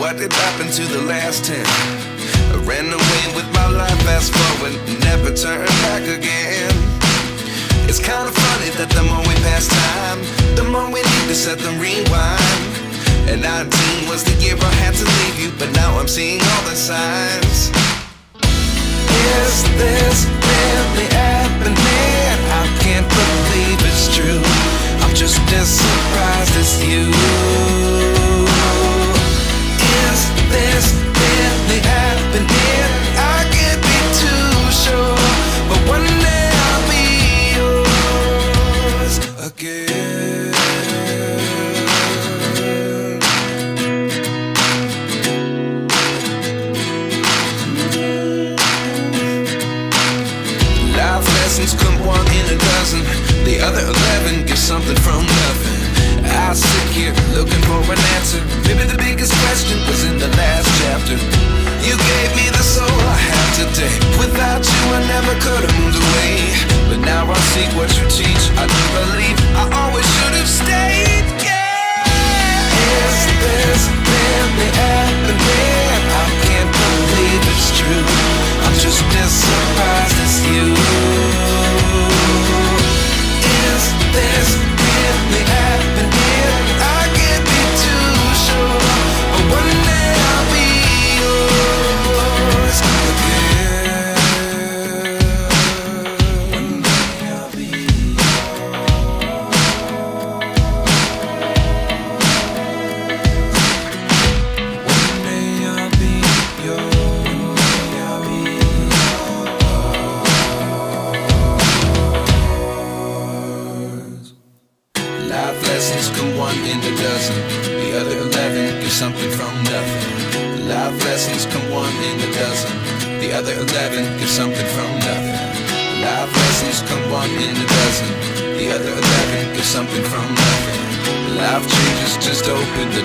what did happen to the last 10? I ran away with my life, fast forward, never turn back again. It's kind of funny that the more we pass time, the more we need to set them rewind. And 19 was the year I had to leave you, but now I'm seeing all the signs. Is this really happening? I can't believe it's true. I'm just as surprised as you. Is this really happening? I can't be too sure, but one day I'll be yours again. Life lessons come one in a dozen. The other 11 get something from nothing. I sit here looking for an answer. Maybe the biggest question was in the last chapter. You gave me the soul I have today. Without you I never could have moved away. But now I see what you teach. I do believe I always should have stayed. Yeah. Is this really happening? I can't believe it's true. I'm just as surprised as you. Is this really happening? I can't be too sure, but one day I'll be yours again. One day I'll be One day I'll be yours. I'll be yours. Life lessons come one in a dozen. The other 11 give something from nothing. Life lessons come one in a dozen. The other 11 give something from nothing. Life lessons come one in a dozen. The other 11 give something from nothing. Life changes just open the